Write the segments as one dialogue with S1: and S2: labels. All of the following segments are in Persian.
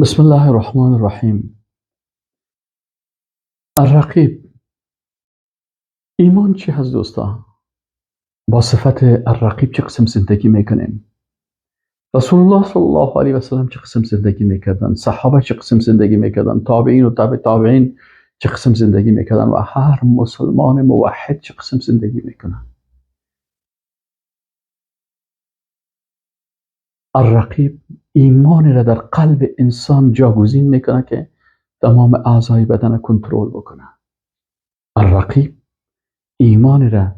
S1: بسم الله الرحمن الرحیم. الرقیب، ایمان چی هست دوستا؟ با صفت الرقیب چه قسم زندگی میکنیم؟ رسول الله صلی الله علیه و سلم چه قسم زندگی میکردن؟ صحابه چه قسم زندگی میکردن؟ تابعین و تابع تابعین چه قسم زندگی میکردن؟ و هر مسلمان موحد چه قسم زندگی میکنن؟ الرقیب ایمانی را در قلب انسان جاگزین میکنه که تمام اعضای بدن کنترل بکنه. الرقیب ایمانی را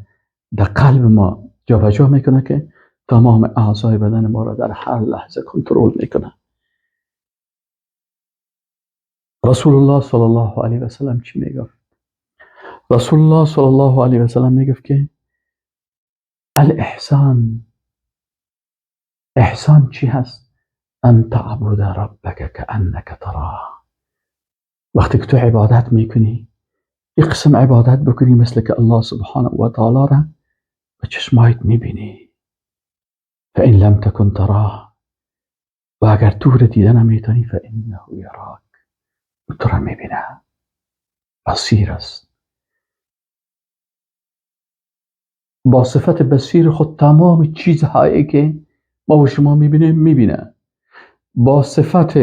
S1: در قلب ما جابجا میکنه که تمام اعضای بدن ما را در هر لحظه کنترل میکنه. رسول الله صلی الله علیه و سلم چی میگفت؟ رسول الله صلی الله علیه و سلم میگفت که احسان چی هست؟ ان تعبد ربک کانک تراه. وقتی که تو عبادت میکنی، یک قسم عبادت بکنی مثل که الله سبحانه و تعالی را به چشمایت میبینی. فان لم تکن تراه، و اگر تو را دیده نمیتونی، فانه یراک، تو را میبینه، بصیر است. با صفت بصیر خود تمام چیزهایی که ما و شما میبینیم میبینه. با صفت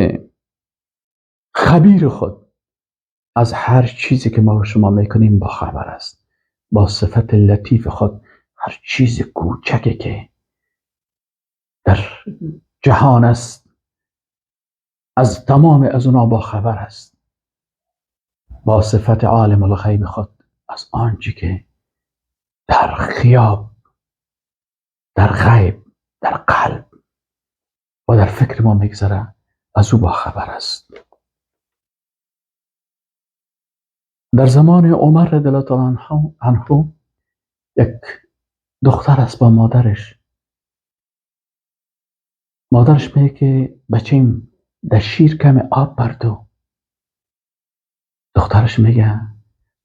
S1: خبیر خود از هر چیزی که ما و شما میکنیم با خبر است. با صفت لطیف خود هر چیز کوچکی که در جهان است از تمام از اونا با خبر است. با صفت عالم الغیب خود از آنچه که در خیاب، در غیب، در قلب و در فکر ما میگذره از او با خبر است. در زمان عمر رضی الله تعالی عنه یک دختر است با مادرش میگه که بچیم در شیر کم آب بردو. دخترش میگه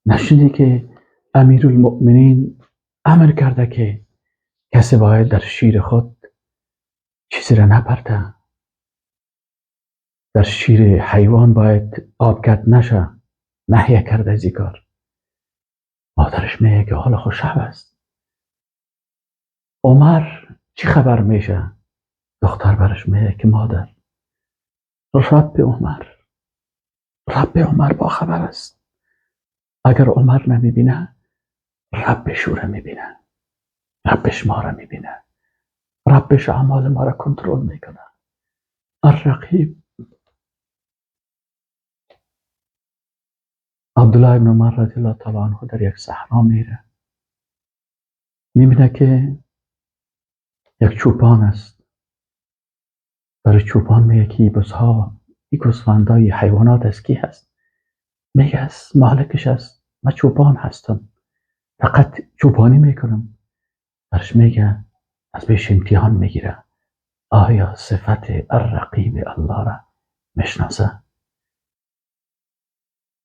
S1: نشنیدی که امیرالمؤمنین امر کرده که کسی باید در شیر خود چیزی را نپرده، در شیر حیوان باید آب کرد نشه، نهی کرده از این کار. مادرش میگه که حالا خوش شب است، عمر چی خبر میشه؟ دختر برش میگه که مادر، رب عمر با خبر است. اگر عمر نمیبینه، ربش او را میبینه، ربش ما را میبینه، ربش اعمال ما را کنترل میکنه. الرقیب. عبدالله ابن عمر رضی الله تعالی عنه در یک صحرا میره، میبینه که یک چوپان است. برای چوپان میگه که این گوسفندای حیوانات از کی هست؟ میگه از مالکش است، من چوپان هستم، فقط چوپانی میکنم. برش میگه از بهش امتحان میگیره، آیا صفت الرقیب الله را میشناسه؟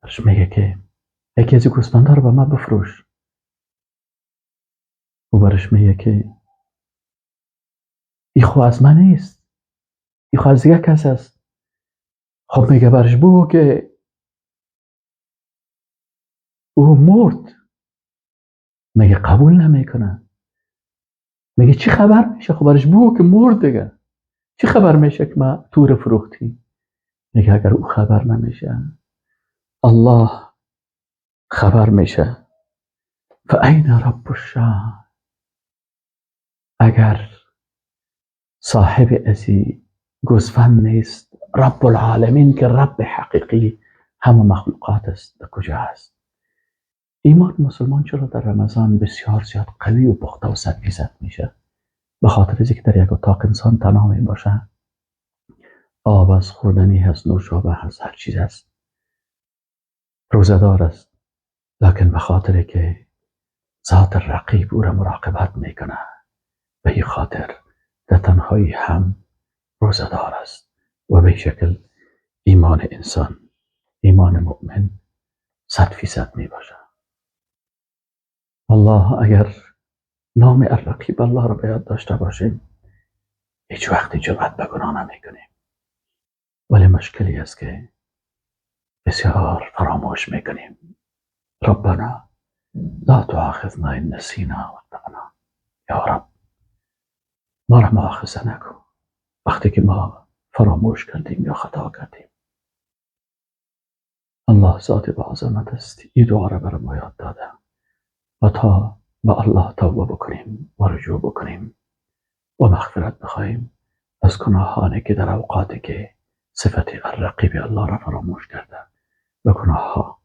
S1: برش میگه که یکی از گوسفندا رو به من بفروش. او برش میگه که این خو از من نیست، این خو از دیگه کس است. خب میگه برش بگو که او مرد. میگه قبول نمیکنه. میگه چی خبر میشه؟ خب برش بگو که مرد دیگه، چی خبر میشه که ما تو رو فروختی؟ میگه اگر او خبر نمیشه، الله خبر میشه. فاین رب الشام. اگر صاحب ازی گوسفند نیست، رب العالمین که رب حقیقی همه مخلوقات است، در کجا است؟ ایمان مسلمان چرا در رمضان بسیار زیاد قوی و پخته و 100% میشه؟ به خاطر اینکه در یک اتاق انسان تنها می باشه، آب از خوردنی هست، نوشابه هست، هر چیز هست، روزدار است، لکن به خاطر که ذات رقیب او را مراقبت میکنه، به این خاطر در تنهایی هم روزدار است. و به شکل ایمان انسان، ایمان مؤمن 100% می باشه. والله اگر نام الرقیب الله را به یاد داشته باشیم، هیچ وقت جرأت به گناه نمی کنیم. ولی مشکلی است که بسیار فراموش میکنیم. ربنا لا تؤاخذنا ان نسینا واخطأنا. یا رب، ما را مؤاخذه نکن وقتی که ما فراموش کردیم یا خطا کردیم. الله ذات با عظمت است این دعا را بر ما یاد داده و تا با الله توبه بکنیم و رجوع بکنیم و مغفرت بخواهیم از گناهانی که در اوقاتی که صفت الرقیب الله را فراموش کرده به گناه ها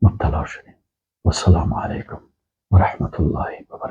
S1: مبتلا شدیم. و السلام علیکم و رحمت الله و برکاته.